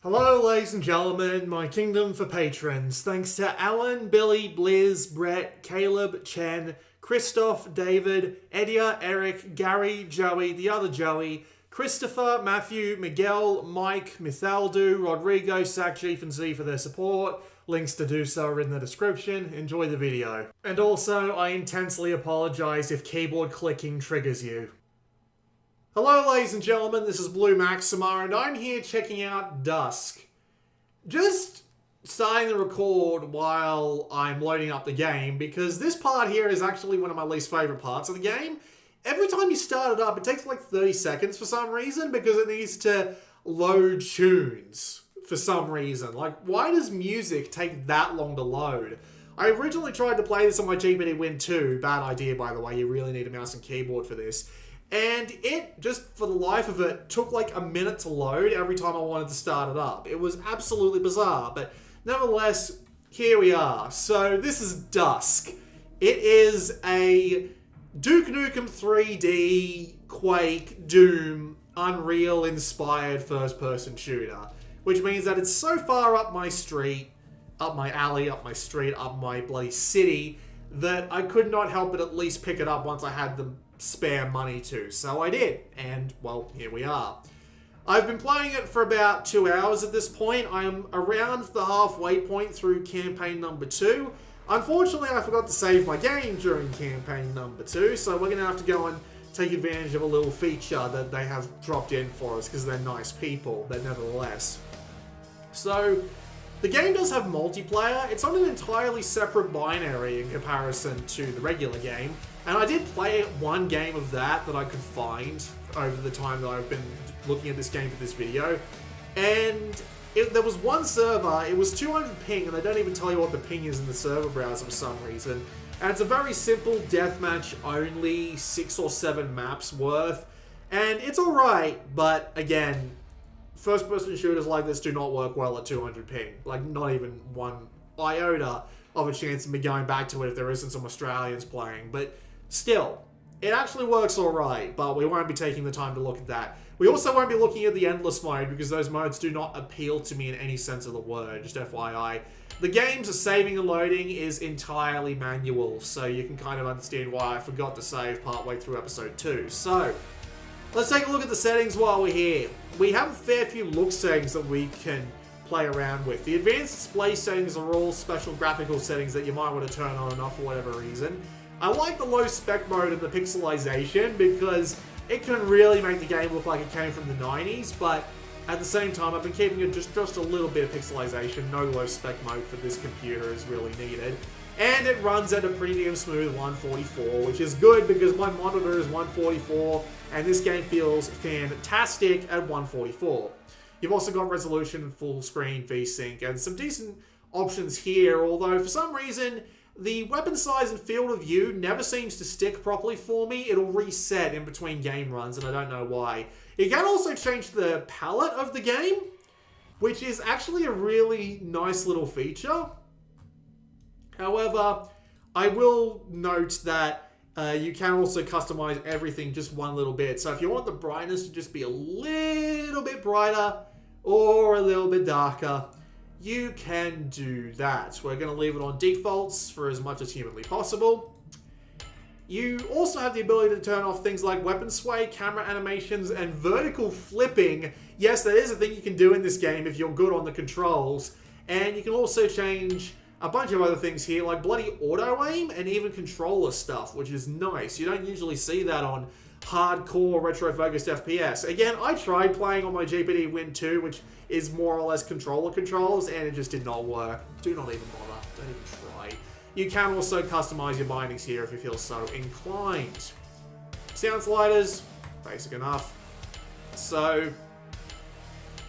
Hello, ladies and gentlemen, my kingdom for patrons. Thanks to Alan, Billy, Blizz, Brett, Caleb, Chen, Christoph, David, Edia, Eric, Gary, Joey, the other Joey, Christopher, Matthew, Miguel, Mike, Mithaldu, Rodrigo, Sakjeef, and Z for their support. Links to do so are in the description. Enjoy the video. And also, I intensely apologize if keyboard clicking triggers you. Hello, ladies and gentlemen, this is Blue Maxima, and I'm here checking out Dusk. Just starting the record while I'm loading up the game, because this part here is actually one of my least favourite parts of the game. Every time you start it up, it takes like 30 seconds for some reason, because it needs to load tunes for some reason. Like, why does music take that long to load? I originally tried to play this on my GPT Win 2, bad idea by the way, you really need a mouse and keyboard for this. And it, just for the life of it, took like a minute to load every time I wanted to start it up. It was absolutely bizarre, but nevertheless, here we are. So this is Dusk. It is a Duke Nukem 3D, Quake, Doom, Unreal-inspired first-person shooter. Which means that it's so far up my street, up my alley, up my street, up my bloody city, that I could not help but at least pick it up once I had the spare money to. So I did, and well, here we are. I've been playing it for about 2 hours at this point. I am around the halfway point through campaign number 2. Unfortunately, I forgot to save my game during campaign number 2, so we're going to have to go and take advantage of a little feature that they have dropped in for us because they're nice people, but nevertheless. So, the game does have multiplayer. It's on an entirely separate binary in comparison to the regular game. And I did play one game of that I could find over the time that I've been looking at this game for this video. And there was one server, it was 200 ping, and they don't even tell you what the ping is in the server browser for some reason. And it's a very simple deathmatch only, 6 or 7 maps worth. And it's alright, but again, first-person shooters like this do not work well at 200 ping. Like, not even one iota of a chance of me going back to it if there isn't some Australians playing. But still, it actually works alright, but we won't be taking the time to look at that. We also won't be looking at the endless mode, because those modes do not appeal to me in any sense of the word, just FYI. The game's saving and loading is entirely manual, so you can kind of understand why I forgot to save partway through episode 2. So, let's take a look at the settings while we're here. We have a fair few look settings that we can play around with. The advanced display settings are all special graphical settings that you might want to turn on and off for whatever reason. I like the low spec mode and the pixelization because it can really make the game look like it came from the 90s, but at the same time I've been keeping it just a little bit of pixelization. No low spec mode for this computer is really needed. And it runs at a pretty damn smooth 144, which is good because my monitor is 144 and this game feels fantastic at 144. You've also got resolution, full screen, VSync, and some decent options here, although for some reason the weapon size and field of view never seems to stick properly for me. It'll reset in between game runs and I don't know why. You can also change the palette of the game, which is actually a really nice little feature. However, I will note that you can also customize everything just one little bit. So if you want the brightness to just be a little bit brighter or a little bit darker, you can do that. We're going to leave it on defaults for as much as humanly possible. You also have the ability to turn off things like weapon sway, camera animations, and vertical flipping. Yes, that is a thing you can do in this game if you're good on the controls. And you can also change a bunch of other things here, like bloody auto-aim and even controller stuff, which is nice. You don't usually see that on hardcore retro-focused FPS. Again, I tried playing on my GPT Win 2, which is more or less controller controls, and it just did not work. Do not even bother. Don't even try. You can also customize your bindings here if you feel so inclined. Sound sliders, basic enough. So,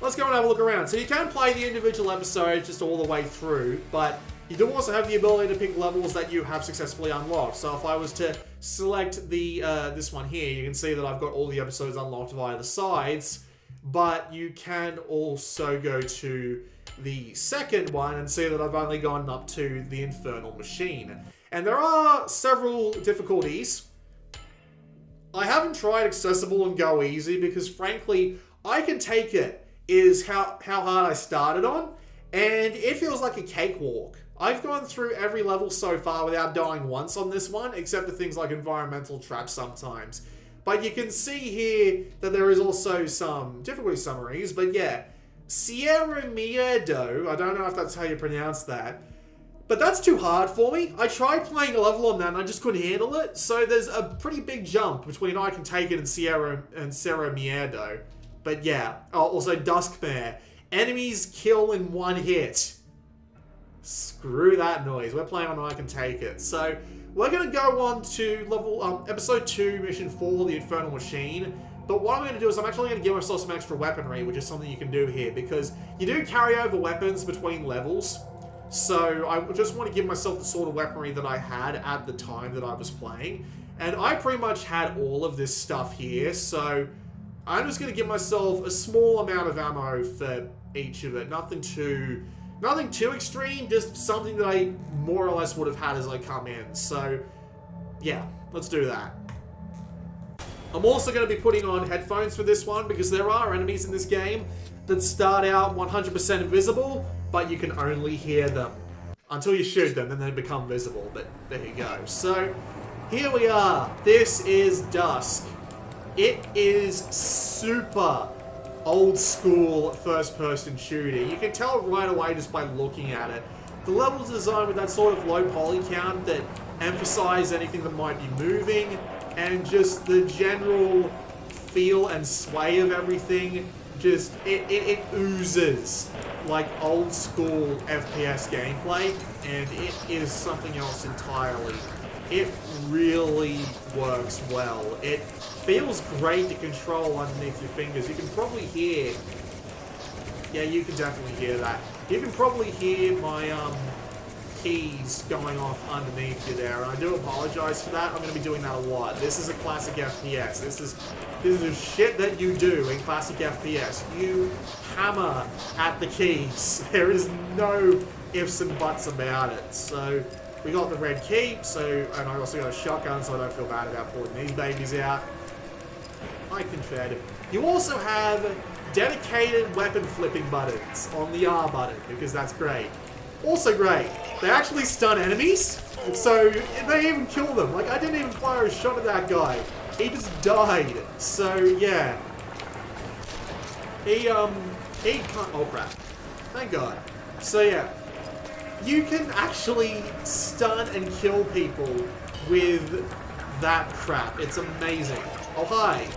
let's go and have a look around. So you can play the individual episodes just all the way through, but you do also have the ability to pick levels that you have successfully unlocked. So if I was to select the this one here, you can see that I've got all the episodes unlocked via the sides, but you can also go to the second one and see that I've only gone up to the Infernal Machine. And there are several difficulties. I haven't tried accessible and go easy because frankly, I can take it is how hard I started on, and it feels like a cakewalk. I've gone through every level so far without dying once on this one, except for things like environmental traps sometimes. But you can see here that there is also some difficulty summaries, but yeah. Sierra Miedo, I don't know if that's how you pronounce that, but that's too hard for me. I tried playing a level on that and I just couldn't handle it, so there's a pretty big jump between I Can Take It and Sierra Miedo. But yeah, also Duskmare. Enemies kill in one hit. Screw that noise. We're playing on I Can Take It. So we're going to go on to level episode 2, mission 4, the Infernal Machine. But what I'm going to do is I'm actually going to give myself some extra weaponry, which is something you can do here, because you do carry over weapons between levels. So I just want to give myself the sort of weaponry that I had at the time that I was playing. And I pretty much had all of this stuff here, so I'm just going to give myself a small amount of ammo for each of it. Nothing too extreme, just something that I more or less would have had as I come in. So yeah, let's do that. I'm also going to be putting on headphones for this one because there are enemies in this game that start out 100% invisible, but you can only hear them until you shoot them and then they become visible. But there you go. So here we are. This is Dusk. It is super old school first-person shooter. You can tell right away just by looking at it. The level's designed with that sort of low poly count that emphasize anything that might be moving, and just the general feel and sway of everything, just, it oozes like old school FPS gameplay, and it is something else entirely. It really works well. It feels great to control underneath your fingers. You can probably hear, yeah, you can definitely hear that. You can probably hear my keys going off underneath you there, and I do apologize for that. I'm going to be doing that a lot. This is a classic FPS. This is shit that you do in classic FPS. You hammer at the keys. There is no ifs and buts about it. So we got the red key, and I also got a shotgun, so I don't feel bad about pulling these babies out. I confed. You also have dedicated weapon flipping buttons on the R button, because that's great. Also great, they actually stun enemies, so they even kill them. Like, I didn't even fire a shot at that guy. He just died. So, yeah. He can't, oh crap. Thank God. So, yeah. You can actually stun and kill people with that crap. It's amazing. Oh, hi.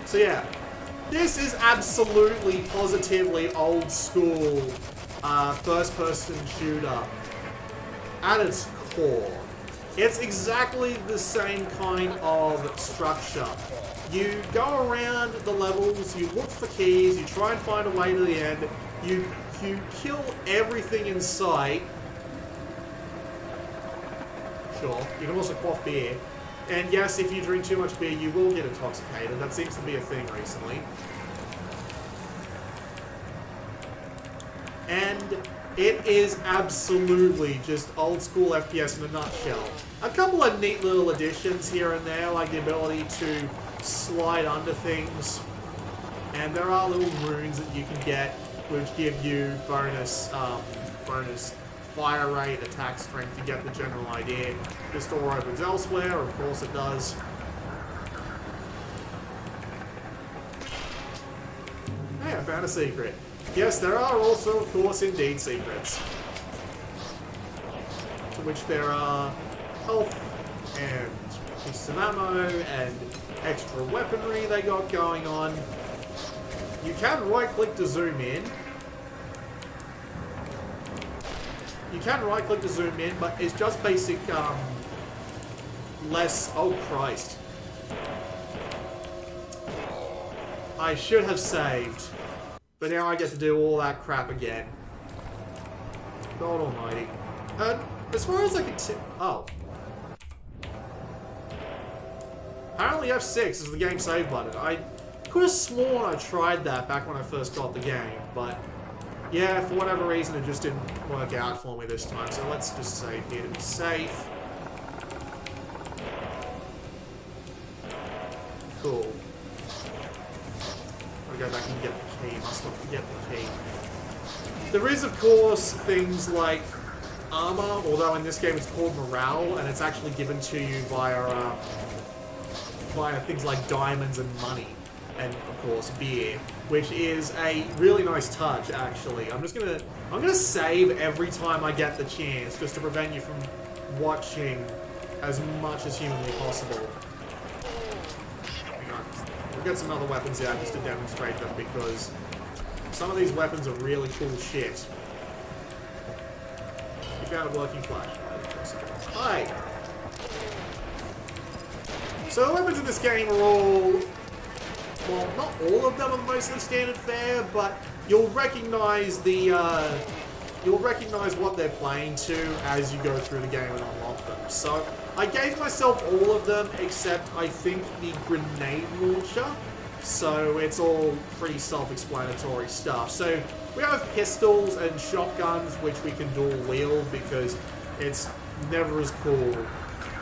So, yeah. This is absolutely, positively old school first-person shooter at its core. It's exactly the same kind of structure. You go around the levels, you look for keys, you try and find a way to the end, you kill everything in sight. Sure, you can also quaff beer. And yes, if you drink too much beer, you will get intoxicated. That seems to be a thing recently. And it is absolutely just old school FPS in a nutshell. A couple of neat little additions here and there, like the ability to slide under things. And there are little runes that you can get, which give you bonus fire rate, attack strength. You get the general idea. This door opens elsewhere, of course it does. Hey, I found a secret. Yes, there are also, of course, indeed secrets. To which there are health and pieces of ammo and extra weaponry they got going on. You can right-click to zoom in. You can right-click to zoom in, but it's just basic, less... Oh, Christ. I should have saved. But now I get to do all that crap again. God almighty. As far as I can oh. Apparently F6 is the game save button. I could have sworn I tried that back when I first got the game, but... yeah, for whatever reason, it just didn't work out for me this time. So let's just save here to be safe. Cool. can get the key. Must not forget the key. There is, of course, things like armor, although in this game it's called morale, and it's actually given to you via things like diamonds and money, and of course beer, which is a really nice touch. Actually, I'm gonna save every time I get the chance, just to prevent you from watching as much as humanly possible. We'll get some other weapons out just to demonstrate them, because some of these weapons are really cool shit. You found a working flashlight. Hi! So the weapons in this game are all... well, not all of them are mostly standard fare, but you'll recognize the... you'll recognize what they're playing to as you go through the game and unlock them. So I gave myself all of them except I think the grenade launcher. So it's all pretty self-explanatory stuff. So we have pistols and shotguns which we can dual wield because it's never as cool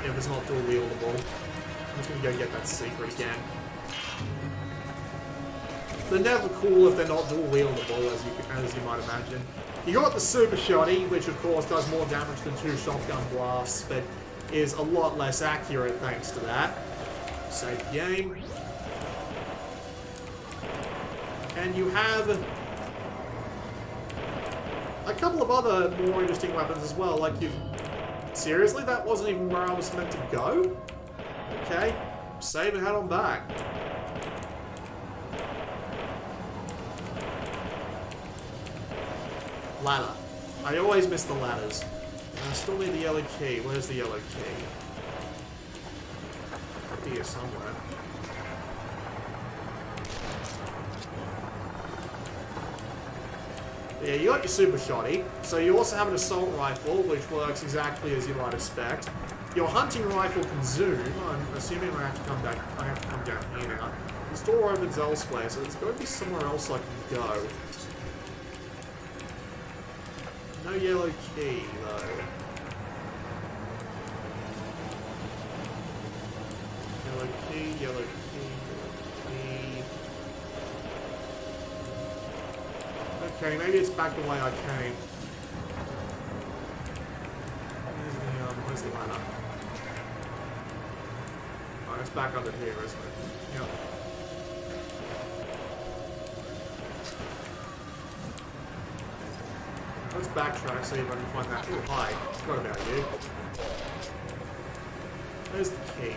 if it's not dual wieldable. I'm just gonna go get that secret again. They're never cool if they're not dual wieldable, as you might imagine. You got the super shotty, which of course does more damage than 2 shotgun blasts, but is a lot less accurate thanks to that. Save the game. And you have a couple of other more interesting weapons as well, like you... seriously? That wasn't even where I was meant to go? Okay, save and head on back. Ladder. I always miss the ladders. And I still need the yellow key. Where's the yellow key? Here somewhere. Yeah, you got your super shotty. So you also have an assault rifle, which works exactly as you might expect. Your hunting rifle can zoom. I'm assuming I have to come back. I have to come down here now. This door opens elsewhere, so there's got to be somewhere else I can go. No yellow key, though. Yellow key, yellow key, yellow key. Okay, maybe it's back the way I came. Where's the ladder? Oh, it's back under here, isn't it? Yep. Let's backtrack, see if I can find that. Oh, hi. Forgot about you. Where's the key?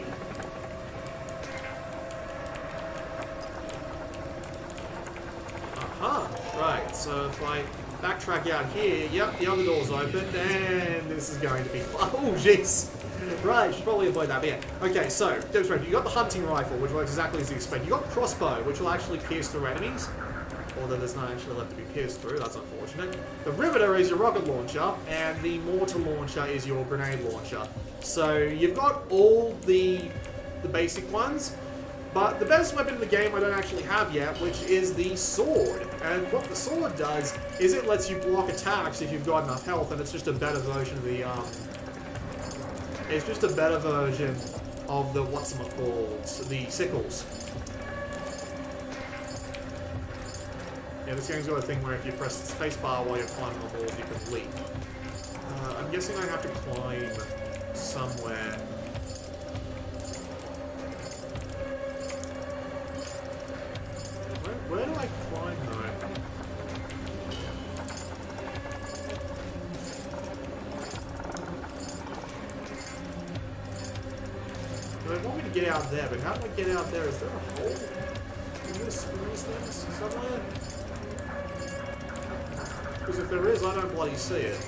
Aha! Right, so if I backtrack out here, yep, the other door's open, and this is going to be fun. Oh, jeez! Right, should probably avoid that, but yeah. Okay, so, demonstrate. You got the hunting rifle, which works exactly as you expect. You got the crossbow, which will actually pierce through enemies. Although there's not actually left to be pierced through, that's unfortunate. The riveter is your rocket launcher, and the mortar launcher is your grenade launcher. So you've got all the basic ones, but the best weapon in the game I don't actually have yet, which is the sword. And what the sword does is it lets you block attacks if you've got enough health, and it's just a better version of the it's just a better version of the whatchamacalls, the sickles. Yeah, this game's got a thing where if you press the spacebar while you're climbing on walls, you can leap. I'm guessing I have to climb somewhere. Where do I climb, though? They want me to get out there, but how do I get out there? Is there a hole in these things somewhere? Because if there is, I don't bloody see it.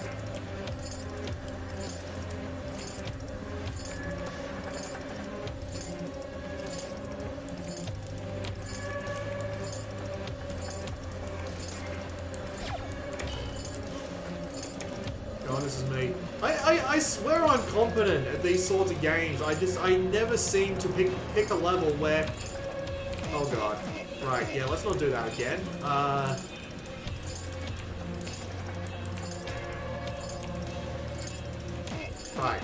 God, this is me. I swear I'm competent at these sorts of games. I never seem to pick a level where... Oh god. Right, yeah, let's not do that again. Right.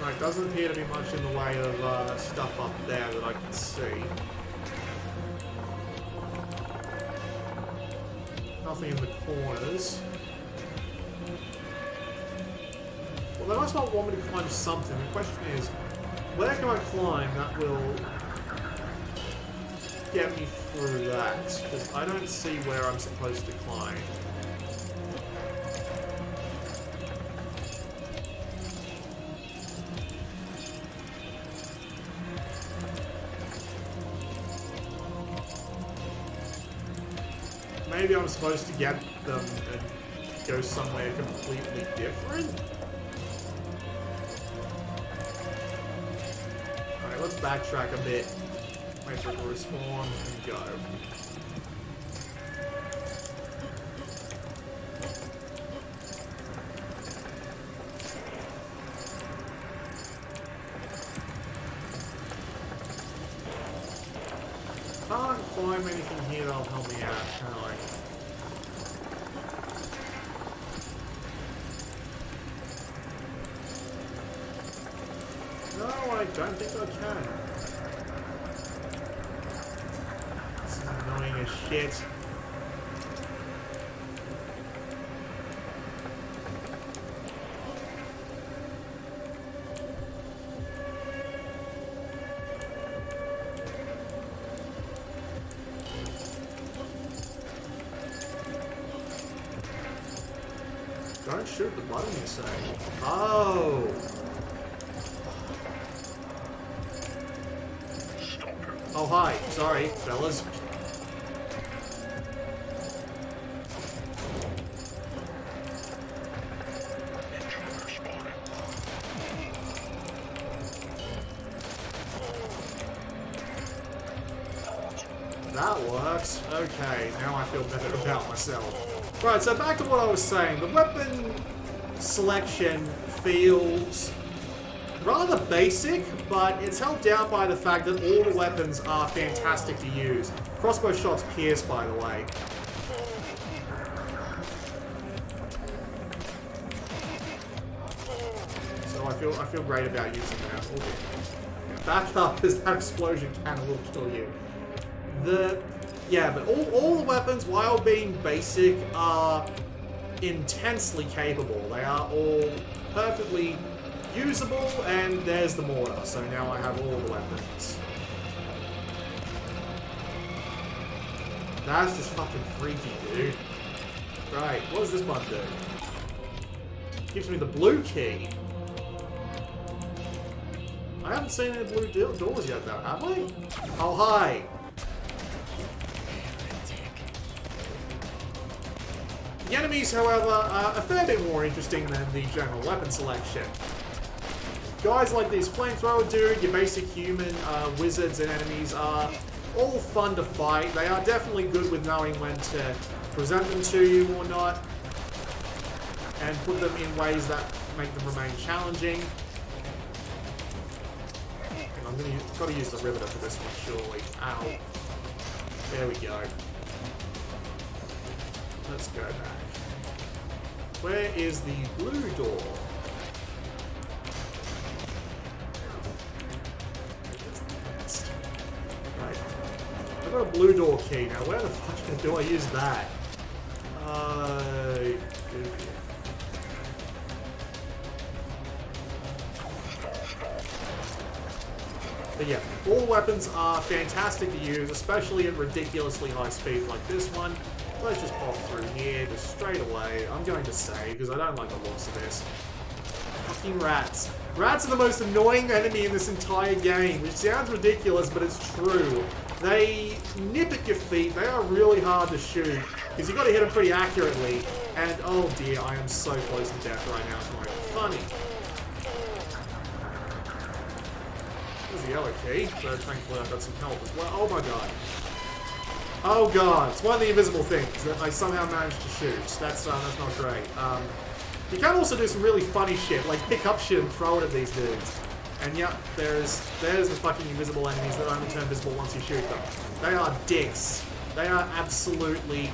Right, doesn't appear to be much in the way of stuff up there that I can see. Nothing in the corners. Well, they must not want me to climb something. The question is, where can I climb that will get me through that? Because I don't see where I'm supposed to climb. Maybe I'm supposed to get them and go somewhere completely different? Alright, let's backtrack a bit. Wait for it to respawn and go. Can't climb anything here that'll help me out, can I? No, I don't think I can. This is annoying as shit. Don't shoot the button, you say. Oh! Oh, hi. Sorry, fellas. That works. Okay, now I feel better about myself. Right, so back to what I was saying. The weapon selection feels rather basic, but it's helped out by the fact that all the weapons are fantastic to use. Crossbow shots pierce, by the way. So I feel great about using that. Okay. Back up, because that explosion can will kill you. Yeah, but all the weapons, while being basic, are intensely capable. They are all perfectly usable, and there's the mortar. So now I have all the weapons. That's just fucking freaky, dude. Right, what does this one do? Gives me the blue key. I haven't seen any blue doors yet, though, have I? Oh, hi. The enemies, however, are a fair bit more interesting than the general weapon selection. Guys like this flamethrower dude, your basic human wizards and enemies are all fun to fight. They are definitely good with knowing when to present them to you or not, and put them in ways that make them remain challenging. And I've got to use the riveter for this one, surely. Ow. There we go. Let's go back. Where is the blue door? Right. I've got a blue door key. Now, where the fuck do I use that? But yeah, all weapons are fantastic to use, especially at ridiculously high speed like this one. Let's just pop through here, just straight away. I'm going to save, because I don't like the looks of this. Fucking rats. Rats are the most annoying enemy in this entire game, which sounds ridiculous, but it's true. They nip at your feet. They are really hard to shoot, because you've got to hit them pretty accurately. And, oh dear, I am so close to death right now. It's not even funny. There's the yellow key, so thankfully I've got some help as well. Oh my god. Oh god, it's one of the invisible things that I somehow managed to shoot. That's not great. You can also do some really funny shit, like pick up shit and throw it at these dudes. And yep, there's the fucking invisible enemies that only turn visible once you shoot them. They are dicks. They are absolutely,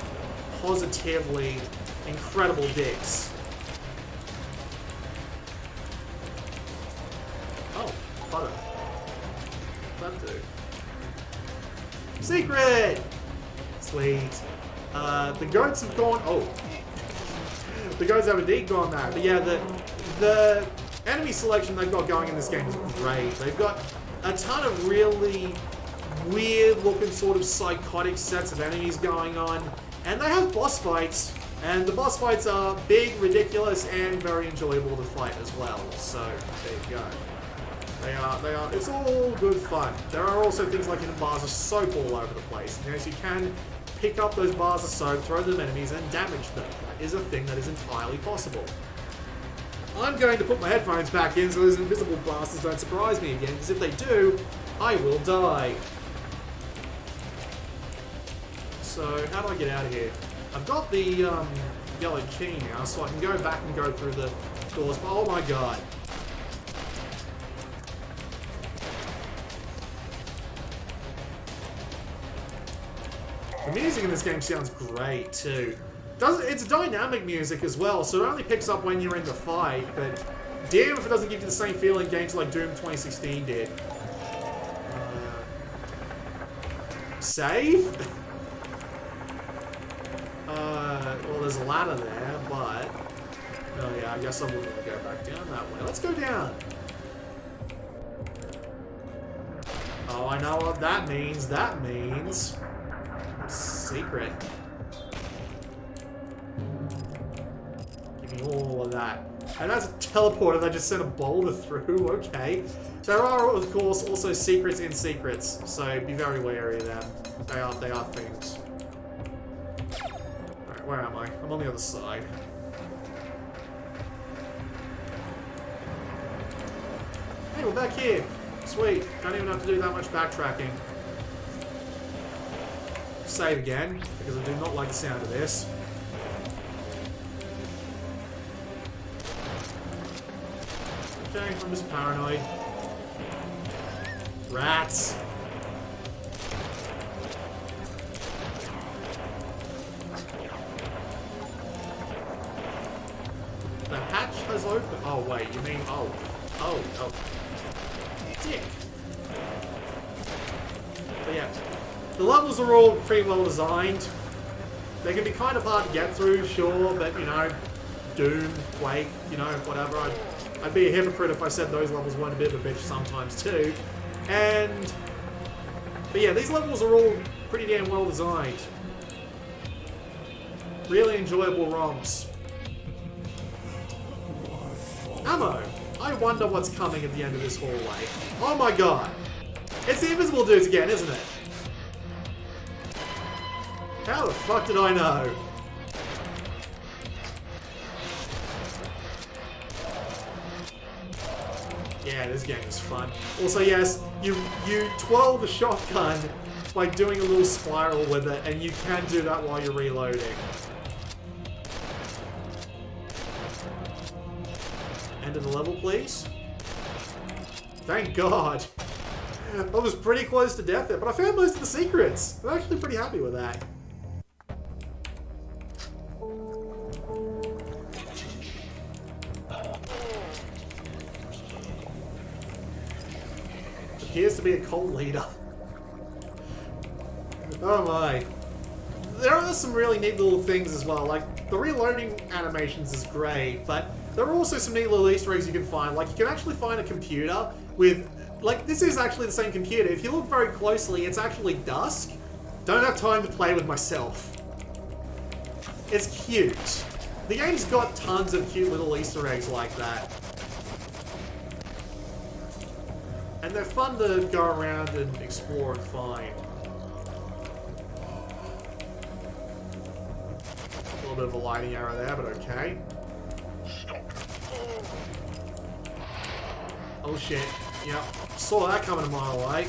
positively incredible dicks. Oh, butter. That do. Secret! Sweet. The goats have gone... Oh. The goats have indeed gone mad. But yeah, the enemy selection they've got going in this game is great. They've got a ton of really weird-looking sort of psychotic sets of enemies going on. And they have boss fights. And the boss fights are big, ridiculous, and very enjoyable to fight as well. So, there you go. They are, it's all good fun. There are also things like bars of soap all over the place. Yes, you can pick up those bars of soap, throw them at enemies, and damage them. That is a thing that is entirely possible. I'm going to put my headphones back in so those invisible bastards don't surprise me again, because if they do, I will die. So, how do I get out of here? I've got the yellow key now, so I can go back and go through the doors. But oh my god. The music in this game sounds great too. It's dynamic music as well, so it only picks up when you're in the fight, but damn if it doesn't give you the same feeling games like Doom 2016 did. Save? Well, there's a ladder there, but... Oh yeah, I guess I'm going to go back down that way. Let's go down. Oh, I know what that means. That means... secret. Give me all of that. And that's a teleporter that just sent a boulder through. Okay. There are, of course, also secrets in secrets, so be very wary of them. They are things. Alright, where am I? I'm on the other side. Hey, we're back here. Sweet. Don't even have to do that much backtracking. Save again, because I do not like the sound of this. Okay, I'm just paranoid. Rats! The hatch has opened. Oh, wait, you mean. Oh. Dick. But yeah. The levels are all pretty well designed. They can be kind of hard to get through, sure, but, you know, Doom, Quake, you know, whatever. I'd be a hypocrite if I said those levels weren't a bit of a bitch sometimes, too. But yeah, these levels are all pretty damn well designed. Really enjoyable ROMs. Ammo! I wonder what's coming at the end of this hallway. Oh my god! It's the invisible dudes again, isn't it? How the fuck did I know? Yeah, this game is fun. Also, yes, you twirl the shotgun by doing a little spiral with it, and you can do that while you're reloading. End of the level, please. Thank God. I was pretty close to death there, but I found most of the secrets. I'm actually pretty happy with that. Appears to be a cult leader. Oh my. There are some really neat little things as well, like the reloading animations is great, but there are also some neat little Easter eggs you can find. Like, you can actually find a computer with... Like, this is actually the same computer. If you look very closely, it's actually DUSK. Don't have time to play with myself. It's cute. The game's got tons of cute little Easter eggs like that. And they're fun to go around and explore and find. A little bit of a lighting error there, but okay. Oh shit. Yep. Saw that coming a mile away.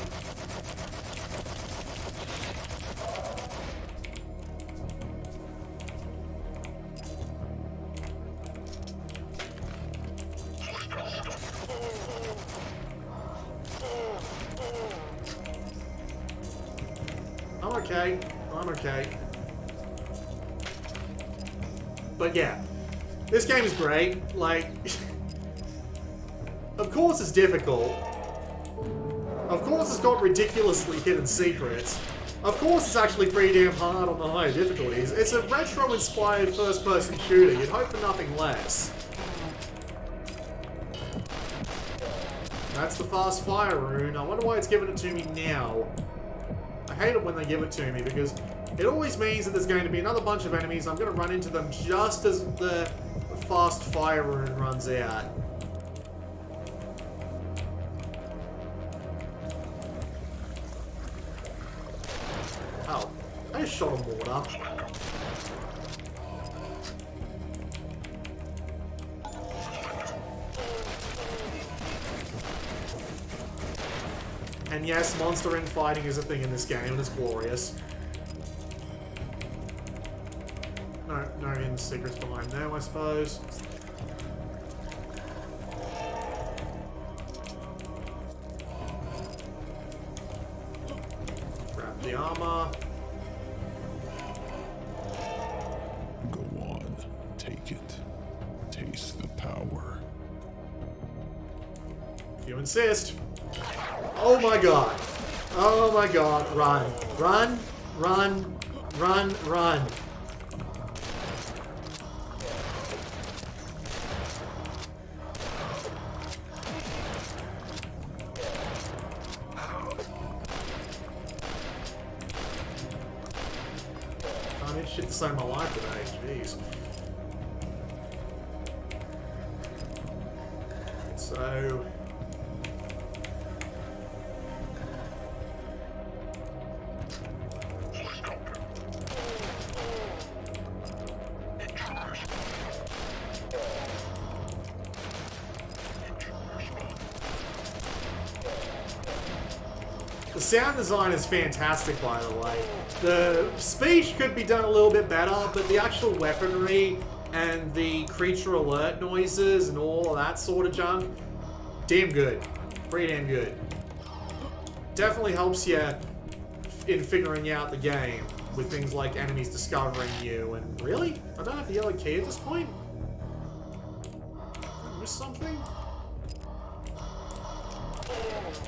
I'm okay. I'm okay. But yeah. This game is great. Like... Of course it's difficult. Of course it's got ridiculously hidden secrets. Of course it's actually pretty damn hard on the higher difficulties. It's a retro-inspired first-person shooter. You'd hope for nothing less. That's the fast fire rune. I wonder why it's giving it to me now. I hate it when they give it to me because it always means that there's going to be another bunch of enemies. I'm going to run into them just as the fast fire rune runs out. Oh, I just shot him water. And yes, monster infighting is a thing in this game, and it's glorious. No hidden secrets behind there, I suppose. Grab the armor. Go on, take it. Taste the power. If you insist. Oh my god. Oh my god. Run. Run. Run. Run. Run. I need shit to save my life today. Jeez. So... the sound design is fantastic, by the way. The speech could be done a little bit better, but the actual weaponry and the creature alert noises and all of that sort of junk, damn good. Pretty damn good. Definitely helps you in figuring out the game with things like enemies discovering you and... Really? I don't have the yellow key at this point? Did I miss something?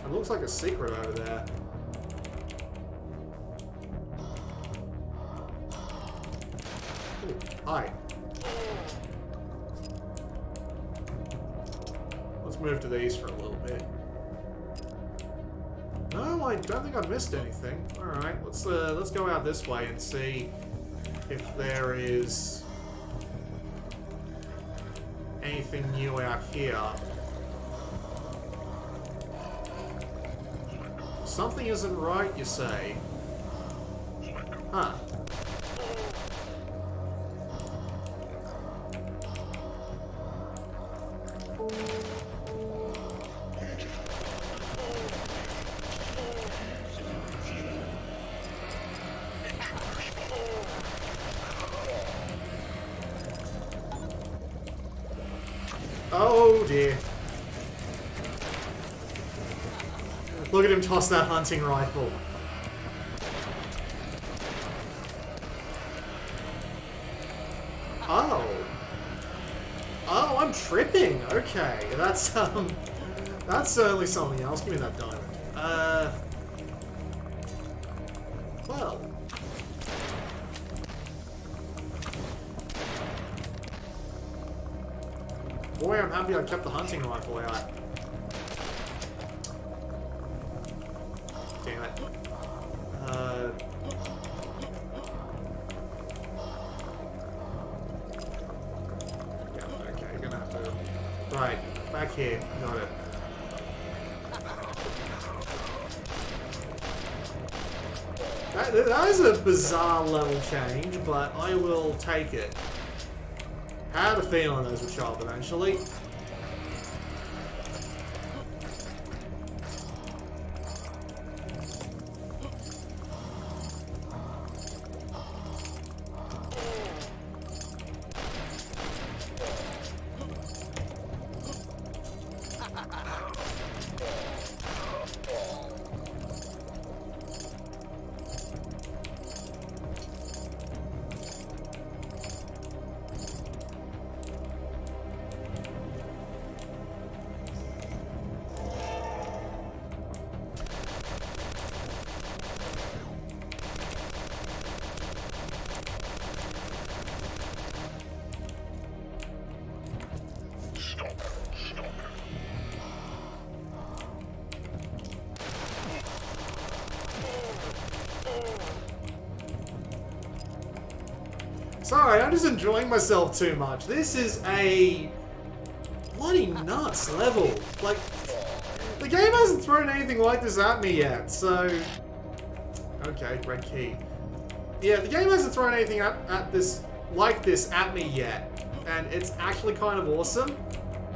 It looks like a secret over there. Ooh, hi. Let's move to these for a little bit. No, I don't think I missed anything. Alright, let's go out this way and see if there is anything new out here. Something isn't right, you say? Huh. Oh dear. Look at him toss that hunting rifle. Oh. Oh, I'm tripping. Okay, that's certainly something else. Give me that diamond. Well. Boy, I'm happy I kept the hunting rifle out. Damn it. Yeah, okay, gonna have to... Right, back here. Got it. That is a bizarre level change, but I will take it. Had a feeling those would show up eventually. Sorry, I'm just enjoying myself too much. This is a bloody nuts level. Like, the game hasn't thrown anything like this at me yet, so... Okay, red key. Yeah, the game hasn't thrown anything like this at me yet, and it's actually kind of awesome.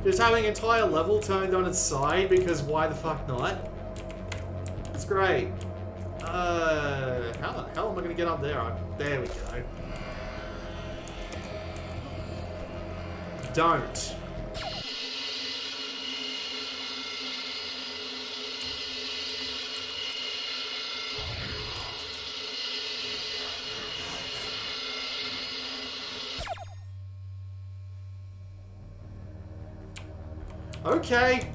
Just having an entire level turned on its side, because why the fuck not? It's great. How the hell am I gonna get up there? There we go. Don't. Okay.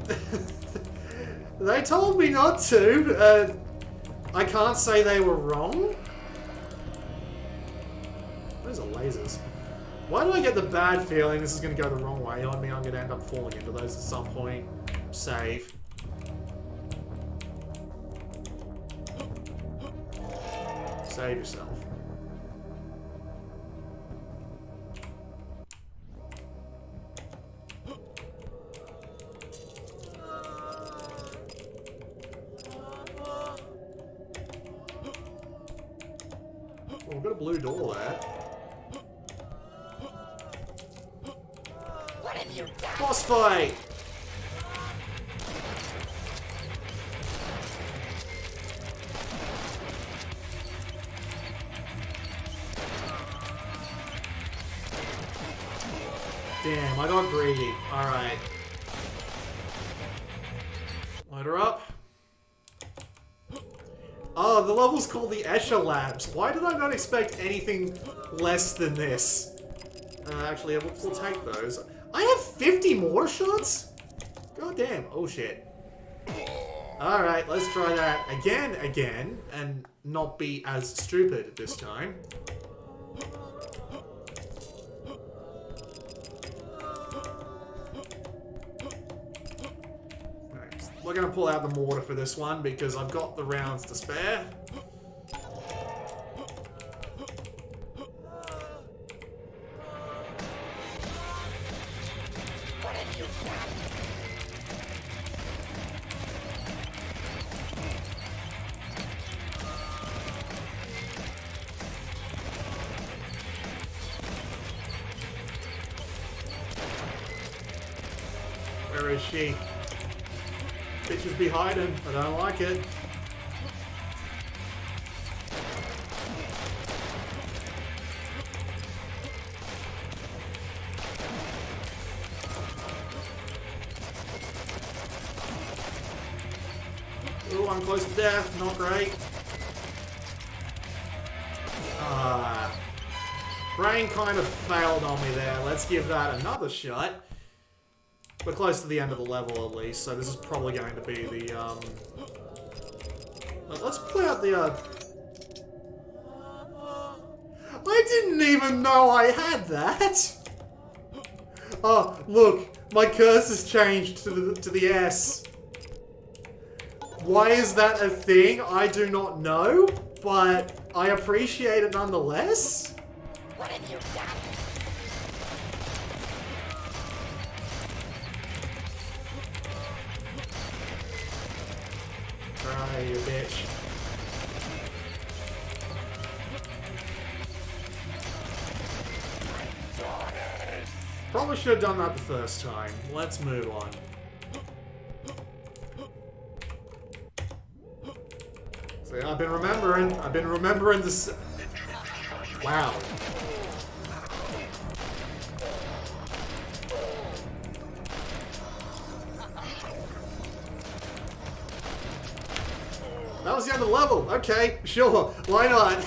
They told me not to. I can't say they were wrong. Those are lasers. Why do I get the bad feeling this is going to go the wrong way on me? I'm going to end up falling into those at some point. Save. Save yourself. Well, we've got a blue door there. What have you done? Boss fight! Damn, I got greedy. Alright. Light her up. Oh, the level's called the Escher Labs. Why did I not expect anything less than this? Actually, we'll take those. I have 50 more shots? God damn. Oh, shit. Alright, let's try that again, and not be as stupid this time. We're going to pull out the mortar for this one because I've got the rounds to spare. What have you done? Where is she? Bitches be hiding. I don't like it. Ooh, I'm close to death. Not great. Brain kind of failed on me there. Let's give that another shot. We're close to the end of the level at least, so this is probably going to be the, let's play out the, I didn't even know I had that! Oh, look, my curse has changed to the S. Why is that a thing? I do not know, but I appreciate it nonetheless. What have you done? Try, you bitch. Probably should have done that the first time. Let's move on. See, I've been remembering this. Wow. That was the end of the level. Okay, sure. Why not?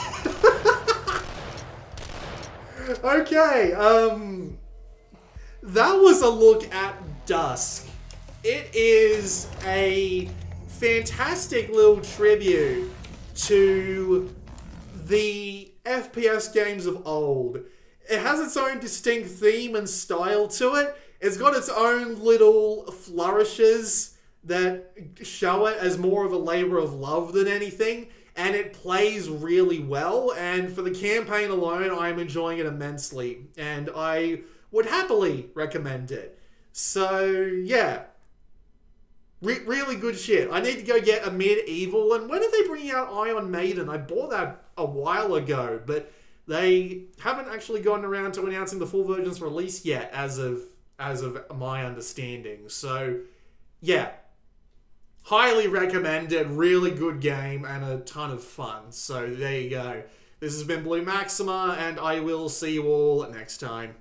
Okay, that was a look at Dusk. It is a fantastic little tribute to the FPS games of old. It has its own distinct theme and style to it. It's got its own little flourishes that show it as more of a labor of love than anything. and it plays really well, and for the campaign alone, I'm enjoying it immensely, and I would happily recommend it. So, yeah. Really good shit. I need to go get a Medieval, and when are they bringing out Iron Maiden? I bought that a while ago, but they haven't actually gotten around to announcing the full version's release yet, as of my understanding. So, yeah. Highly recommended, really good game, and a ton of fun. So there you go. This has been Blue Maxima, and I will see you all next time.